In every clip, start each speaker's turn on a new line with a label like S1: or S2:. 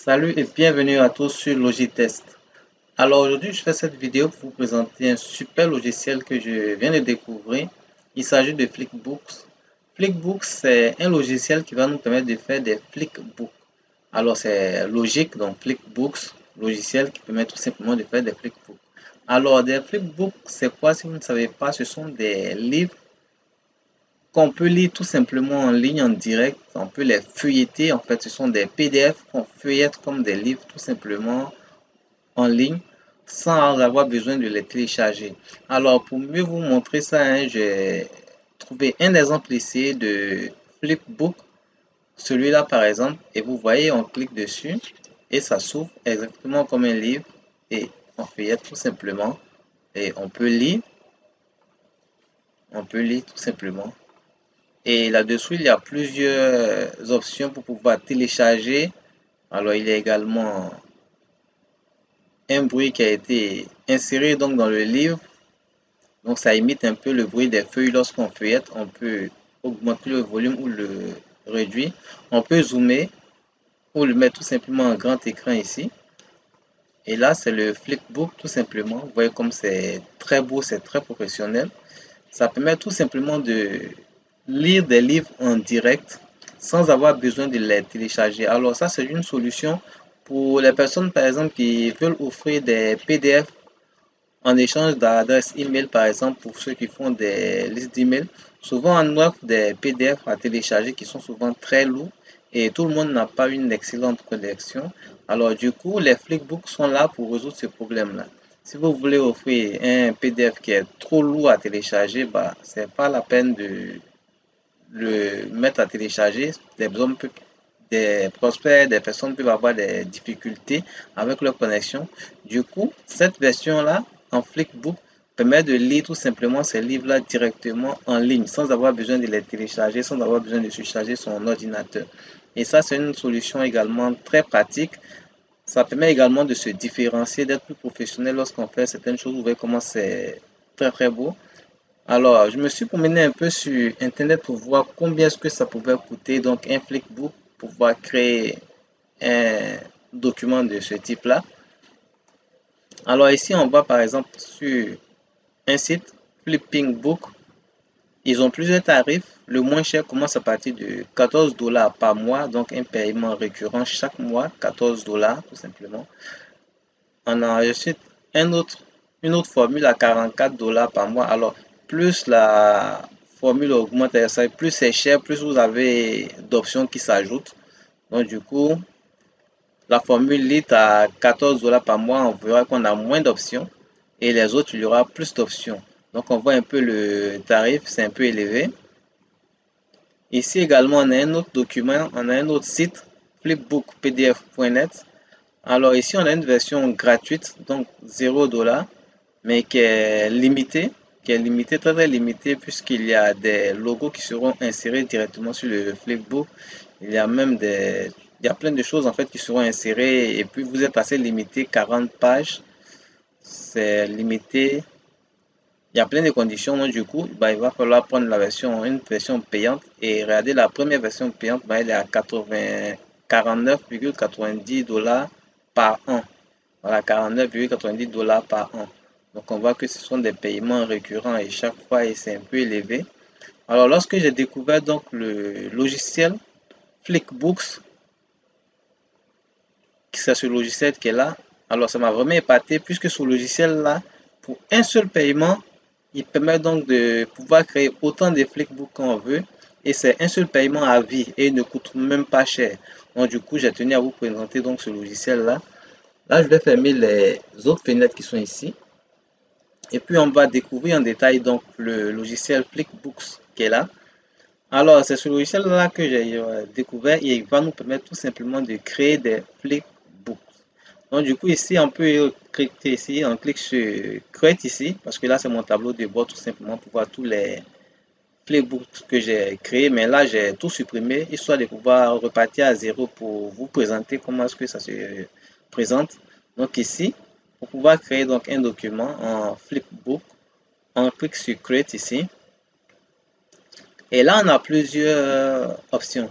S1: Salut et bienvenue à tous sur Logitest. Alors aujourd'hui, je fais cette vidéo pour vous présenter un super logiciel que je viens de découvrir. Il s'agit de Flickbooks. Flickbooks, c'est un logiciel qui va nous permettre de faire des flickbooks. Alors c'est logique, donc Flickbooks, logiciel qui permet tout simplement de faire des flickbooks. Alors des flickbooks, c'est quoi si vous ne savez pas? Ce sont des livres qu'on peut lire tout simplement en ligne, en direct. On peut les feuilleter. En fait, ce sont des PDF qu'on feuillette comme des livres tout simplement en ligne sans avoir besoin de les télécharger. Alors, pour mieux vous montrer ça, j'ai trouvé un exemple ici de Flipbook. Celui-là, par exemple, et vous voyez, on clique dessus et ça s'ouvre exactement comme un livre et on feuillette tout simplement et on peut lire tout simplement. Et là-dessous, il y a plusieurs options pour pouvoir télécharger. Alors, il y a également un bruit qui a été inséré donc dans le livre. Donc, ça imite un peu le bruit des feuilles lorsqu'on feuillette. On peut augmenter le volume ou le réduire. On peut zoomer ou le mettre tout simplement en grand écran ici. Et là, c'est le Flipbook tout simplement. Vous voyez comme c'est très beau, c'est très professionnel. Ça permet tout simplement de lire des livres en direct sans avoir besoin de les télécharger. Alors ça, c'est une solution pour les personnes, par exemple, qui veulent offrir des PDF en échange d'adresses email, par exemple, pour ceux qui font des listes d'email. Souvent, on offre des PDF à télécharger qui sont souvent très lourds et tout le monde n'a pas une excellente connexion. Alors, du coup, les Flipbooks sont là pour résoudre ce problème-là. Si vous voulez offrir un PDF qui est trop lourd à télécharger, bah, c'est pas la peine de le mettre à télécharger. Des prospects, des personnes peuvent avoir des difficultés avec leur connexion. Du coup, cette version-là, en Flickbook, permet de lire tout simplement ces livres-là directement en ligne, sans avoir besoin de les télécharger, sans avoir besoin de surcharger son ordinateur. Et ça, c'est une solution également très pratique. Ça permet également de se différencier, d'être plus professionnel lorsqu'on fait certaines choses. Vous voyez comment c'est très très beau. Alors, je me suis promené un peu sur Internet pour voir combien est-ce que ça pouvait coûter, donc un Flickbook, pour pouvoir créer un document de ce type-là. Alors ici, on va par exemple sur un site, Flipping Book. Ils ont plusieurs tarifs. Le moins cher commence à partir de 14 dollars par mois, donc un paiement récurrent chaque mois, 14 dollars tout simplement. On a ensuite une autre formule à 44 dollars par mois. Alors, plus la formule augmente, plus c'est cher, plus vous avez d'options qui s'ajoutent. Donc, du coup, la formule lit à 14 dollars par mois, on verra qu'on a moins d'options. Et les autres, il y aura plus d'options. Donc, on voit un peu le tarif, c'est un peu élevé. Ici également, on a un autre document, on a un autre site, flipbookpdf.net. Alors ici, on a une version gratuite, donc 0 dollars, mais qui est limitée, très très limitée, puisqu'il y a des logos qui seront insérés directement sur le Flipbook. Il y a même il y a plein de choses en fait qui seront insérées, et puis vous êtes assez limité, 40 pages, c'est limité. Il y a plein de conditions, donc du coup, bah, il va falloir prendre une version payante et regarder la première version payante, bah, elle est à 49,90 dollars par an. Voilà, 49,90 dollars par an. Donc on voit que ce sont des paiements récurrents et chaque fois c'est un peu élevé. Alors lorsque j'ai découvert donc le logiciel Flickbooks, c'est ce logiciel qui est là, alors ça m'a vraiment épaté puisque ce logiciel-là, pour un seul paiement, il permet donc de pouvoir créer autant de Flickbooks qu'on veut et c'est un seul paiement à vie et il ne coûte même pas cher. Donc du coup, j'ai tenu à vous présenter donc ce logiciel-là. Là, je vais fermer les autres fenêtres qui sont ici. Et puis, on va découvrir en détail donc le logiciel Flickbooks qui est là. Alors, c'est ce logiciel-là que j'ai découvert et il va nous permettre tout simplement de créer des Flickbooks. Donc, du coup, ici, on peut cliquer ici, on clique sur Create ici, parce que là, c'est mon tableau de bord tout simplement pour voir tous les Flickbooks que j'ai créés. Mais là, j'ai tout supprimé, histoire de pouvoir repartir à zéro pour vous présenter comment est-ce que ça se présente. Donc ici, pour pouvoir créer donc un document en Flipbook, on clique sur Create ici. Et là, on a plusieurs options.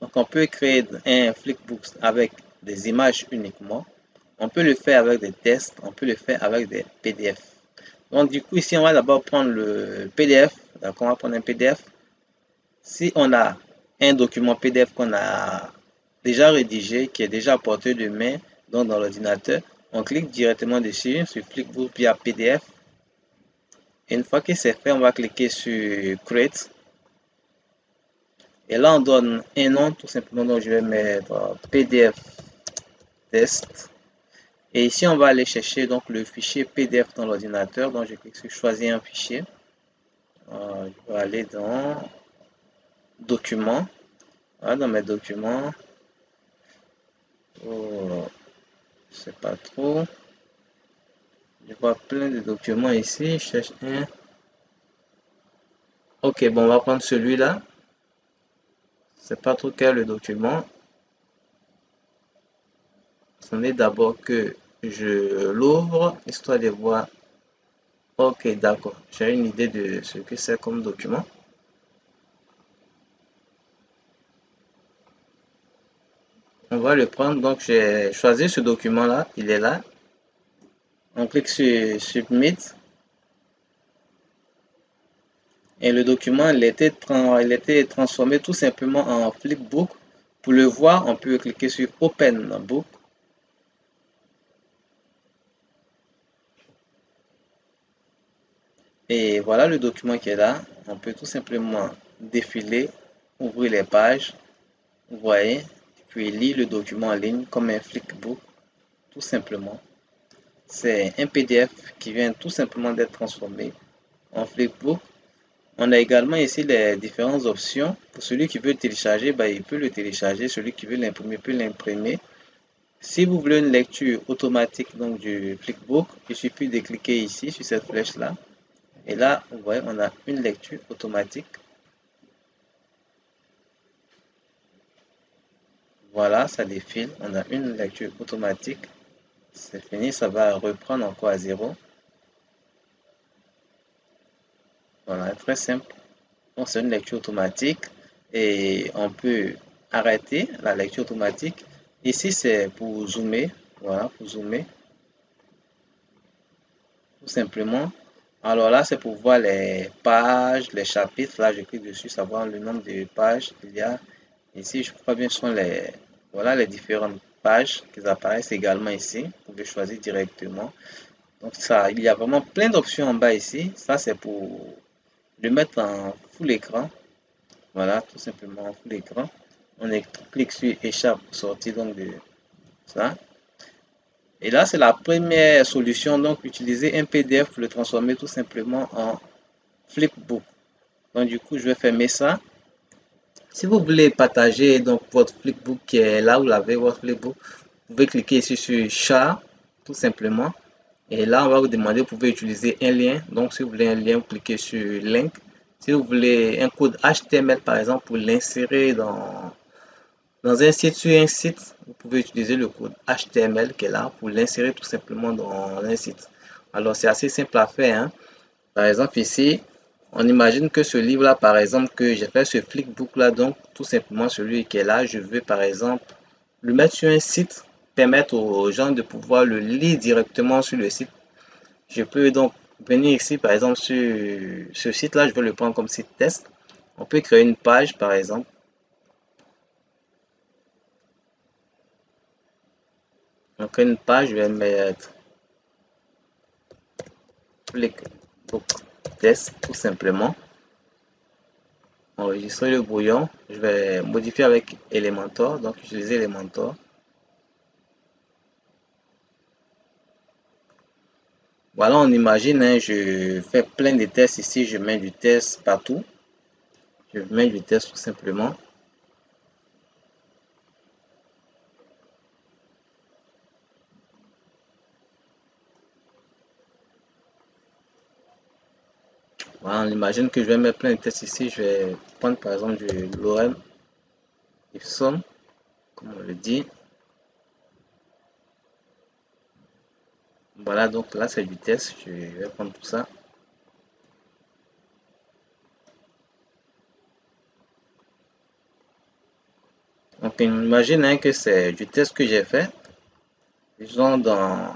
S1: Donc on peut créer un Flipbook avec des images uniquement. On peut le faire avec des tests, on peut le faire avec des PDF. Donc du coup ici on va d'abord prendre le PDF, d'accord, on va prendre un PDF. Si on a un document PDF qu'on a déjà rédigé, qui est déjà à portée de main, donc dans l'ordinateur, on clique directement dessus sur Flipbook via PDF. Et une fois que c'est fait, on va cliquer sur Create. Et là, on donne un nom, tout simplement, donc je vais mettre PDF test. Et ici, on va aller chercher donc le fichier PDF dans l'ordinateur. Donc, je clique sur choisir un fichier. Je vais aller dans documents. Voilà, dans mes documents. Oh, je sais pas trop. Je vois plein de documents ici. Je cherche un. Ok, bon, on va prendre celui-là. C'est pas trop quel le document. On est d'abord que je l'ouvre, histoire de voir. Ok, d'accord. J'ai une idée de ce que c'est comme document. On va le prendre. Donc, j'ai choisi ce document-là. Il est là. On clique sur Submit. Et le document, il était transformé tout simplement en flipbook. Pour le voir, on peut cliquer sur Open Book. Et voilà le document qui est là. On peut tout simplement défiler, ouvrir les pages, vous voyez, puis lire le document en ligne comme un flipbook, tout simplement. C'est un PDF qui vient tout simplement d'être transformé en flipbook. On a également ici les différentes options. Pour celui qui veut le télécharger, bah, il peut le télécharger. Celui qui veut l'imprimer peut l'imprimer. Si vous voulez une lecture automatique donc du flipbook, il suffit de cliquer ici sur cette flèche-là. Et là, vous voyez, on a une lecture automatique. Voilà, ça défile. On a une lecture automatique. C'est fini, ça va reprendre encore à zéro. Voilà, très simple. Donc, c'est une lecture automatique et on peut arrêter la lecture automatique. Ici, c'est pour zoomer. Voilà, pour zoomer, tout simplement. Alors là, c'est pour voir les pages, les chapitres. Là, je clique dessus, savoir le nombre de pages qu'il y a. Ici, je crois bien, ce sont voilà, les différentes pages qui apparaissent également ici. Vous pouvez choisir directement. Donc, ça, il y a vraiment plein d'options en bas ici. Ça, c'est pour le mettre en full écran. Voilà, tout simplement en full écran. On clique sur échappe pour sortir donc de ça. Et là, c'est la première solution. Donc, utiliser un PDF pour le transformer tout simplement en flipbook. Donc, du coup, je vais fermer ça. Si vous voulez partager donc votre flipbook qui est là, vous l'avez votre flipbook, vous pouvez cliquer ici sur chat, tout simplement. Et là, on va vous demander, vous pouvez utiliser un lien. Donc, si vous voulez un lien, vous cliquez sur link. Si vous voulez un code HTML, par exemple, pour l'insérer dans un site, sur un site, vous pouvez utiliser le code HTML qui est là pour l'insérer tout simplement dans un site. Alors, c'est assez simple à faire, hein. Par exemple, ici, on imagine que ce livre-là, par exemple, que j'ai fait ce flipbook-là, donc tout simplement celui qui est là, je veux par exemple le mettre sur un site, permettre aux gens de pouvoir le lire directement sur le site. Je peux donc venir ici, par exemple, sur ce site-là, je vais le prendre comme site test. On peut créer une page, par exemple. On crée une page, je vais mettre flipbook test, tout simplement. Enregistrer le brouillon, je vais modifier avec Elementor, donc utiliser Elementor. Voilà, on imagine, hein, je fais plein de tests ici, je mets du test partout. Je mets du test tout simplement. Voilà, on imagine que je vais mettre plein de tests ici. Je vais prendre par exemple du lorem ipsum, comme on le dit. Voilà, donc là c'est du test. Je vais prendre tout ça. Donc, imagine que c'est du test que j'ai fait. Disons dans,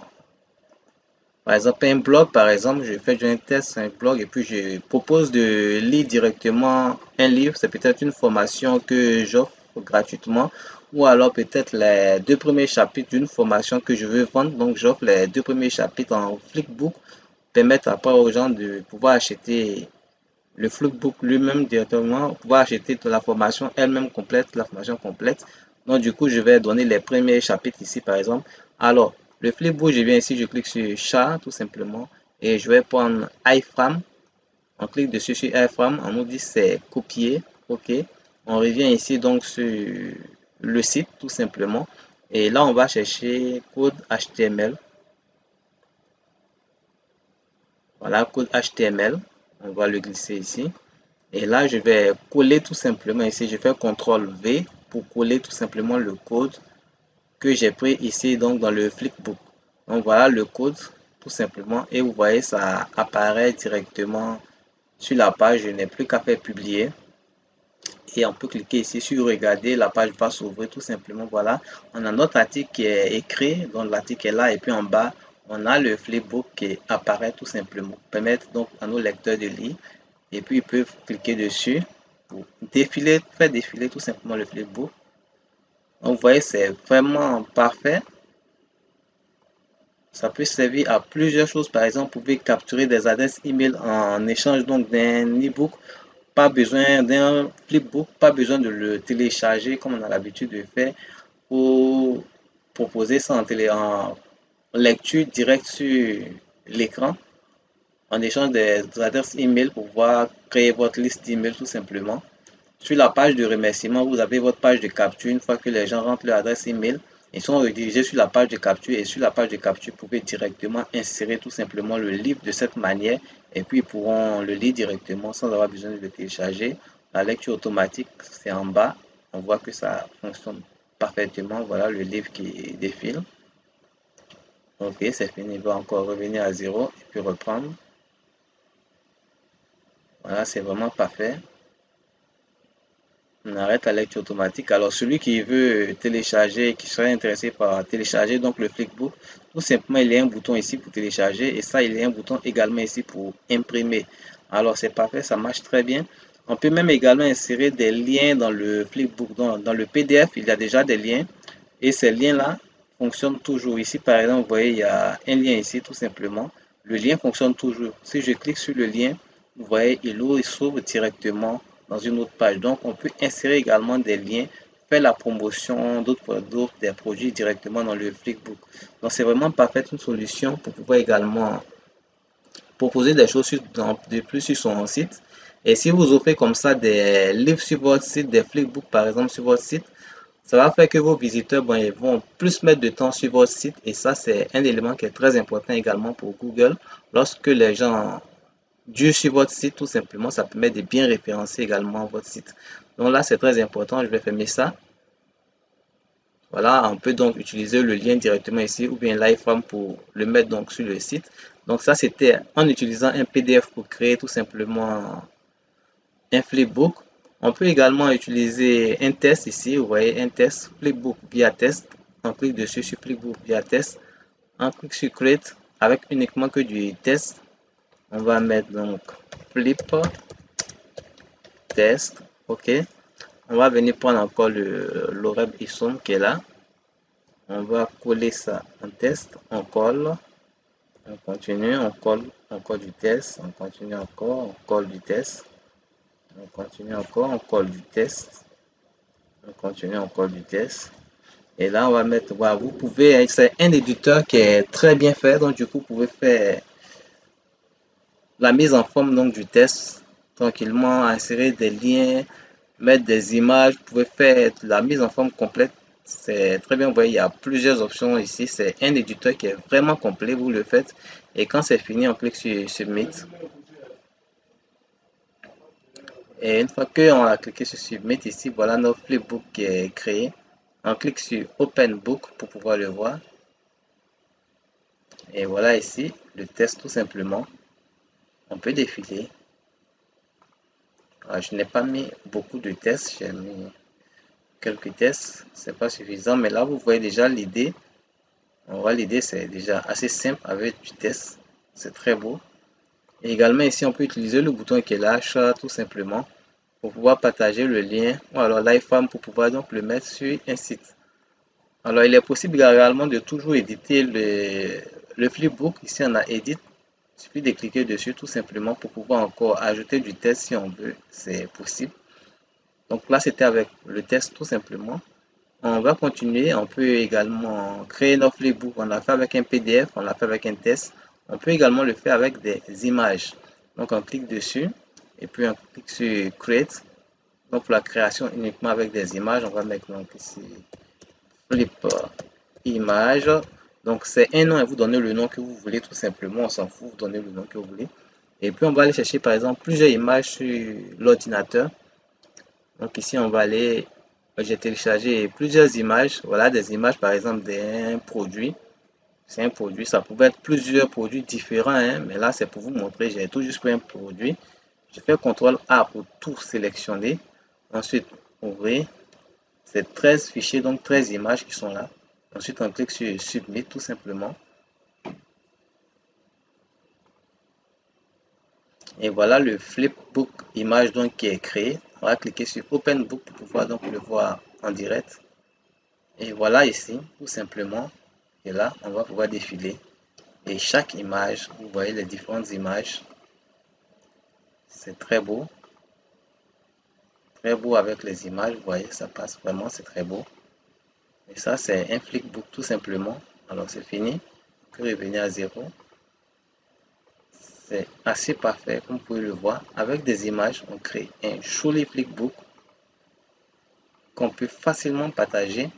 S1: par exemple, un blog, par exemple, je fais un test, un blog, et puis je propose de lire directement un livre. C'est peut-être une formation que j'offre gratuitement, ou alors peut-être les 2 premiers chapitres d'une formation que je veux vendre. Donc, j'offre les 2 premiers chapitres en Flipbook, permettre après aux gens de pouvoir acheter le flipbook lui-même directement, pouvoir acheter la formation elle-même complète, la formation complète. Donc, du coup, je vais donner les premiers chapitres ici, par exemple. Alors, le flipbook, je viens ici, je clique sur chat, tout simplement, et je vais prendre iframe. On clique dessus sur iframe, on nous dit c'est copier, ok. On revient ici donc sur le site, tout simplement. Et là, on va chercher code HTML. Voilà, code HTML. On va le glisser ici. Et là, je vais coller tout simplement ici. Je fais CTRL V pour coller tout simplement le code que j'ai pris ici donc dans le Flipbook. Donc voilà le code tout simplement. Et vous voyez, ça apparaît directement sur la page. Je n'ai plus qu'à faire publier. Et on peut cliquer ici sur regarder. La page va s'ouvrir tout simplement. Voilà. On a notre article qui est écrit. Donc l'article est là. Et puis en bas, on a le Flipbook qui apparaît tout simplement. Permettre donc à nos lecteurs de lire. Et puis ils peuvent cliquer dessus pour défiler, faire défiler tout simplement le flipbook. Donc vous voyez, c'est vraiment parfait. Ça peut servir à plusieurs choses. Par exemple, vous pouvez capturer des adresses email en échange donc d'un e-book. Pas besoin d'un flipbook, pas besoin de le télécharger comme on a l'habitude de faire pour proposer ça en lecture directe sur l'écran. En échange des adresses email pour pouvoir créer votre liste d'email tout simplement. Sur la page de remerciement, vous avez votre page de capture. Une fois que les gens rentrent leur adresse email, ils sont redirigés sur la page de capture et sur la page de capture, vous pouvez directement insérer tout simplement le livre de cette manière et puis ils pourront le lire directement sans avoir besoin de le télécharger. La lecture automatique, c'est en bas. On voit que ça fonctionne parfaitement. Voilà le livre qui défile. Ok, c'est fini. Il va encore revenir à zéro et puis reprendre. Voilà, c'est vraiment parfait. On arrête la lecture automatique. Alors, celui qui veut télécharger, qui serait intéressé par télécharger donc le Flipbook, tout simplement, il y a un bouton ici pour télécharger et ça, il y a un bouton également ici pour imprimer. Alors, c'est parfait, ça marche très bien. On peut même également insérer des liens dans le Flipbook. Dans le PDF, il y a déjà des liens et ces liens-là fonctionnent toujours. Ici, par exemple, vous voyez, il y a un lien ici, tout simplement. Le lien fonctionne toujours. Si je clique sur le lien, vous voyez, il s'ouvre directement dans une autre page. Donc, on peut insérer également des liens, faire la promotion d'autres des produits directement dans le Flipbook. Donc, c'est vraiment parfait une solution pour pouvoir également proposer des choses de plus sur son site. Et si vous offrez comme ça des livres sur votre site, des Flipbooks par exemple sur votre site, ça va faire que vos visiteurs ils vont plus mettre de temps sur votre site. Et ça, c'est un élément qui est très important également pour Google. Lorsque les gens du sur votre site, tout simplement, ça permet de bien référencer également votre site. Donc là, c'est très important. Je vais fermer ça. Voilà, on peut donc utiliser le lien directement ici ou bien l'iframe pour le mettre donc sur le site. Donc ça, c'était en utilisant un PDF pour créer tout simplement un flipbook. On peut également utiliser un test ici. Vous voyez un test, flipbook via test. On clique dessus sur flipbook via test. On clique sur create avec uniquement que du test. On va mettre donc flip test, ok. On va venir prendre encore l'Oreb Isom qui est là. On va coller ça en test, on colle, on continue, on colle encore du test, on continue encore, on colle du test, on continue encore, on colle du test, on continue, on colle du test. Et là, on va mettre, voilà, vous pouvez, c'est un éditeur qui est très bien fait, donc du coup, vous pouvez faire la mise en forme donc du test tranquillement, insérer des liens, mettre des images, vous pouvez faire la mise en forme complète. C'est très bien, vous voyez, il y a plusieurs options ici. C'est un éditeur qui est vraiment complet, vous le faites. Et quand c'est fini, on clique sur Submit. Et une fois qu'on a cliqué sur Submit, ici, voilà notre flipbook qui est créé. On clique sur Open Book pour pouvoir le voir. Et voilà ici, le test tout simplement. On peut défiler. Alors, je n'ai pas mis beaucoup de tests, j'ai mis quelques tests, c'est pas suffisant, mais là vous voyez déjà l'idée. On voit l'idée, c'est déjà assez simple avec du test, c'est très beau. Et également ici, on peut utiliser le bouton qui est là, share, tout simplement, pour pouvoir partager le lien, ou alors l'iframe pour pouvoir donc le mettre sur un site. Alors il est possible également de toujours éditer le flipbook. Ici on a edit, il suffit de cliquer dessus tout simplement pour pouvoir encore ajouter du test si on veut, c'est possible. Donc là c'était avec le test tout simplement. On va continuer, on peut également créer notre flipbook, on l'a fait avec un PDF, on l'a fait avec un test. On peut également le faire avec des images. Donc on clique dessus et puis on clique sur Create. Donc pour la création uniquement avec des images, on va mettre donc ici flip image. Donc c'est un nom et vous donnez le nom que vous voulez tout simplement, on s'en fout, vous donnez le nom que vous voulez. Et puis on va aller chercher par exemple plusieurs images sur l'ordinateur. Donc ici on va aller, j'ai téléchargé plusieurs images, voilà des images par exemple d'un produit. C'est un produit, ça pouvait être plusieurs produits différents, hein, mais là c'est pour vous montrer, j'ai tout juste pris un produit. Je fais CTRL A pour tout sélectionner. Ensuite, ouvrir. C'est 13 fichiers, donc 13 images qui sont là. Ensuite, on clique sur Submit tout simplement. Et voilà le flipbook image donc qui est créé. On va cliquer sur Open Book pour pouvoir donc le voir en direct. Et voilà ici, tout simplement. Et là, on va pouvoir défiler. Et chaque image, vous voyez les différentes images. C'est très beau. Très beau avec les images. Vous voyez, ça passe vraiment, c'est très beau. Et ça, c'est un flipbook tout simplement. Alors, c'est fini. On peut revenir à zéro. C'est assez parfait, comme vous pouvez le voir. Avec des images, on crée un joli flipbook qu'on peut facilement partager.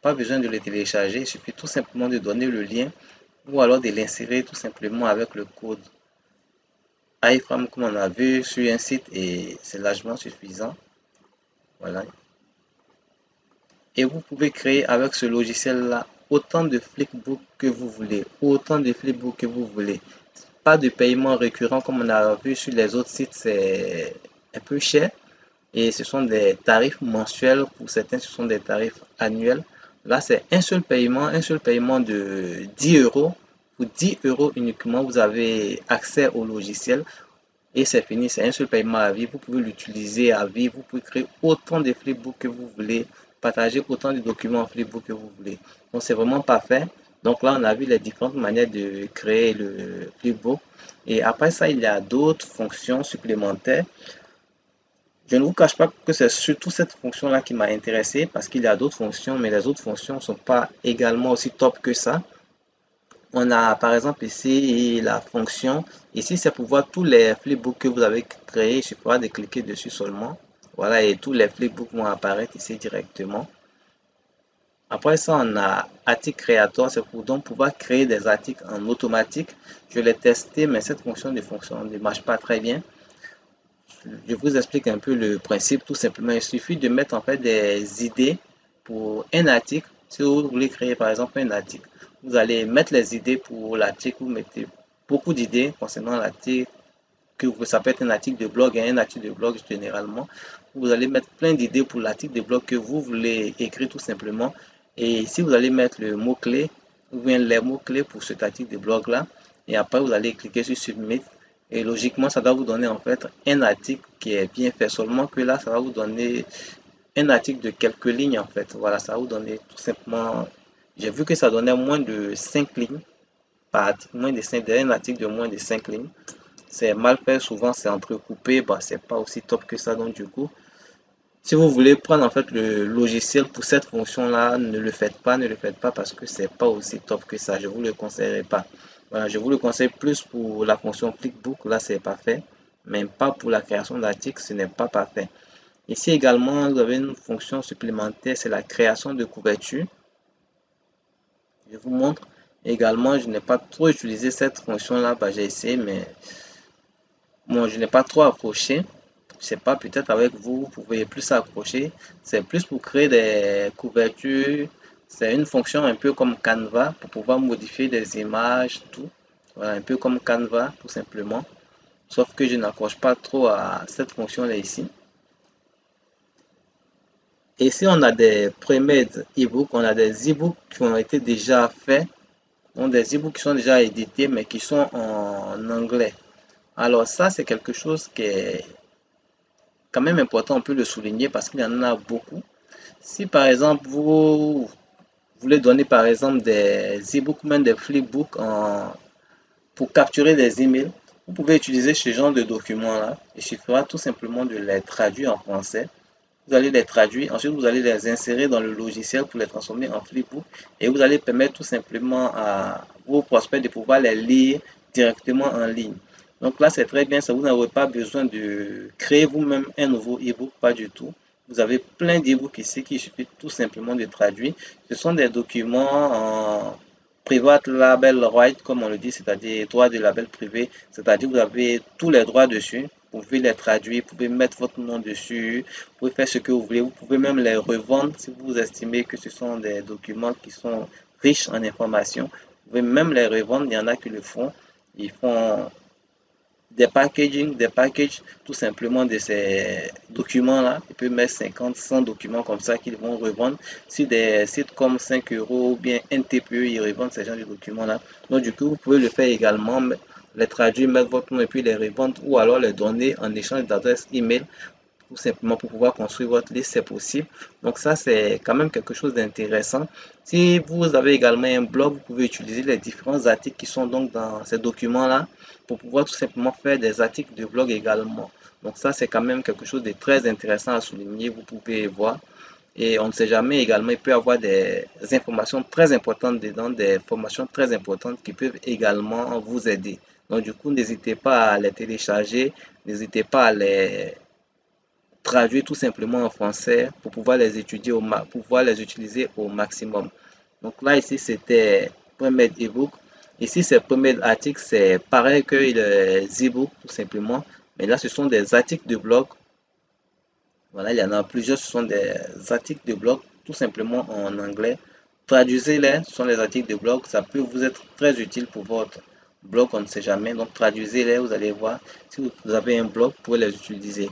S1: Pas besoin de le télécharger, il suffit tout simplement de donner le lien ou alors de l'insérer tout simplement avec le code iframe comme on a vu sur un site et c'est largement suffisant. Voilà. Et vous pouvez créer avec ce logiciel-là autant de flipbooks que vous voulez, autant de flipbooks que vous voulez. Pas de paiement récurrent comme on a vu sur les autres sites, c'est un peu cher. Et ce sont des tarifs mensuels, pour certains ce sont des tarifs annuels. Là, c'est un seul paiement de 10 euros. Pour 10 euros uniquement, vous avez accès au logiciel et c'est fini, c'est un seul paiement à vie. Vous pouvez l'utiliser à vie, vous pouvez créer autant de flipbooks que vous voulez, partager autant de documents en flipbook que vous voulez. Donc, c'est vraiment parfait. Donc là, on a vu les différentes manières de créer le flipbook. Et après ça, il y a d'autres fonctions supplémentaires. Je ne vous cache pas que c'est surtout cette fonction-là qui m'a intéressé parce qu'il y a d'autres fonctions, mais les autres fonctions ne sont pas également aussi top que ça. On a par exemple ici la fonction, ici c'est pour voir tous les flipbooks que vous avez créés, il suffira de cliquer dessus seulement. Voilà, et tous les flipbooks vont apparaître ici directement. Après ça, on a article créateur, c'est pour donc pouvoir créer des articles en automatique. Je l'ai testé, mais cette fonction ne marche pas très bien. Je vous explique un peu le principe tout simplement. Il suffit de mettre en fait des idées pour un article. Si vous voulez créer par exemple un article, vous allez mettre les idées pour l'article, vous mettez beaucoup d'idées concernant l'article, que ça peut être un article de blog, un article de blog généralement. Vous allez mettre plein d'idées pour l'article de blog que vous voulez écrire tout simplement. Et si vous allez mettre le mot-clé, ou bien les mots-clés pour cet article de blog là, et après vous allez cliquer sur Submit. Et logiquement, ça doit vous donner en fait un article qui est bien fait. Seulement que là, ça va vous donner un article de quelques lignes en fait. Voilà, ça va vous donner tout simplement. J'ai vu que ça donnait moins de 5 lignes par article, moins de 5, un article de moins de 5 lignes. C'est mal fait, souvent c'est entrecoupé, bah, c'est pas aussi top que ça. Donc du coup, si vous voulez prendre en fait le logiciel pour cette fonction-là, ne le faites pas, ne le faites pas parce que c'est pas aussi top que ça. Je vous le conseillerais pas. Voilà, je vous le conseille plus pour la fonction Flipbook, là c'est parfait, mais pas pour la création d'articles, ce n'est pas parfait. Ici également, vous avez une fonction supplémentaire, c'est la création de couverture. Je vous montre. Également, je n'ai pas trop utilisé cette fonction-là, bah, j'ai essayé, mais bon, je n'ai pas trop approché. Je sais pas, peut-être avec vous, vous pouvez plus accrocher. C'est plus pour créer des couvertures. C'est une fonction un peu comme Canva pour pouvoir modifier des images, tout. Voilà, un peu comme Canva, tout simplement. Sauf que je n'accroche pas trop à cette fonction-là ici. Et ici, on a des pre-made e-books, on a des e-books qui ont été déjà faits, donc des e-books qui sont déjà édités, mais qui sont en anglais. Alors ça, c'est quelque chose qui est quand même important, on peut le souligner parce qu'il y en a beaucoup. Si par exemple, vous voulez donner par exemple des e-books, même des flipbooks pour capturer des emails, vous pouvez utiliser ce genre de documents-là. Il suffira tout simplement de les traduire en français. Vous allez les traduire, ensuite vous allez les insérer dans le logiciel pour les transformer en flipbook et vous allez permettre tout simplement à vos prospects de pouvoir les lire directement en ligne. Donc là, c'est très bien, ça vous n'aurez pas besoin de créer vous-même un nouveau e-book, pas du tout. Vous avez plein d'e-books ici qu'il suffit tout simplement de traduire. Ce sont des documents en private label right, comme on le dit, c'est-à-dire droit de label privé, c'est-à-dire vous avez tous les droits dessus. Vous pouvez les traduire, vous pouvez mettre votre nom dessus, vous pouvez faire ce que vous voulez, vous pouvez même les revendre si vous estimez que ce sont des documents qui sont riches en informations. Vous pouvez même les revendre, il y en a qui le font. Ils font des packages tout simplement de ces documents-là. Ils peuvent mettre 50, 100 documents comme ça qu'ils vont revendre sur des sites comme 5 euros ou bien NTPE, ils revendent ces genre de documents-là. Donc du coup, vous pouvez le faire également, les traduire, mettre votre nom et puis les revendre ou alors les donner en échange d'adresses email tout simplement pour pouvoir construire votre liste, c'est possible. Donc ça, c'est quand même quelque chose d'intéressant. Si vous avez également un blog, vous pouvez utiliser les différents articles qui sont donc dans ces documents-là pour pouvoir tout simplement faire des articles de blog également. Donc ça, c'est quand même quelque chose de très intéressant à souligner, vous pouvez voir. Et on ne sait jamais également, il peut y avoir des informations très importantes dedans, des formations très importantes qui peuvent également vous aider. Donc du coup, n'hésitez pas à les télécharger, n'hésitez pas à les traduire tout simplement en français pour pouvoir les étudier pour pouvoir les utiliser au maximum. Donc là, ici, c'était premier ebook. Ici, c'est premier article, c'est pareil que les e-books tout simplement. Mais là, ce sont des articles de blog. Voilà, il y en a plusieurs, ce sont des articles de blog tout simplement en anglais. Traduisez-les, ce sont les articles de blog. Ça peut vous être très utile pour votre blog, on ne sait jamais. Donc, traduisez-les, vous allez voir. Si vous avez un blog, vous pouvez les utiliser.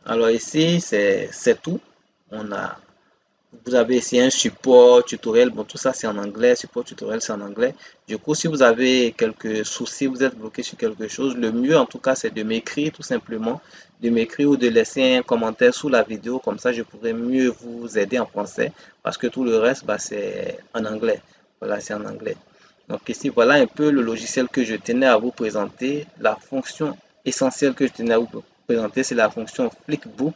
S1: Alors ici, c'est tout. On a, vous avez ici un support tutoriel. Bon, tout ça, c'est en anglais. Support tutoriel, c'est en anglais. Du coup, si vous avez quelques soucis, vous êtes bloqué sur quelque chose, le mieux, en tout cas, c'est de m'écrire tout simplement. De m'écrire ou de laisser un commentaire sous la vidéo. Comme ça, je pourrais mieux vous aider en français. Parce que tout le reste, bah, c'est en anglais. Voilà, c'est en anglais. Donc ici, voilà un peu le logiciel que je tenais à vous présenter. La fonction essentielle que je tenais à vous présenter, c'est la fonction Flickbook.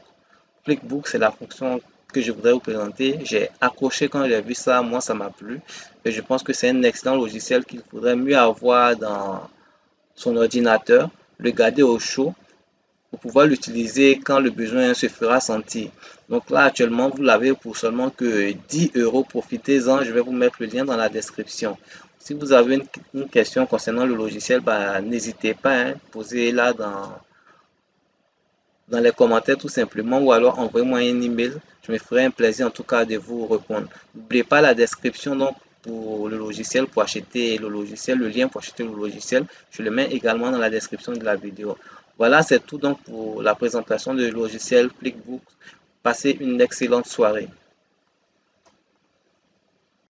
S1: Flickbook, c'est la fonction que je voudrais vous présenter. J'ai accroché quand j'ai vu ça, moi ça m'a plu. Et je pense que c'est un excellent logiciel qu'il faudrait mieux avoir dans son ordinateur, le garder au chaud pour pouvoir l'utiliser quand le besoin se fera sentir. Donc là, actuellement, vous l'avez pour seulement que 10 euros. Profitez-en. Je vais vous mettre le lien dans la description. Si vous avez une question concernant le logiciel, bah, n'hésitez pas, hein, posez-la dans les commentaires tout simplement ou alors envoyez-moi un email. Je me ferai un plaisir en tout cas de vous répondre. N'oubliez pas la description donc pour le logiciel, pour acheter le logiciel, le lien pour acheter le logiciel. Je le mets également dans la description de la vidéo. Voilà, c'est tout donc pour la présentation du logiciel Flickbook. Passez une excellente soirée.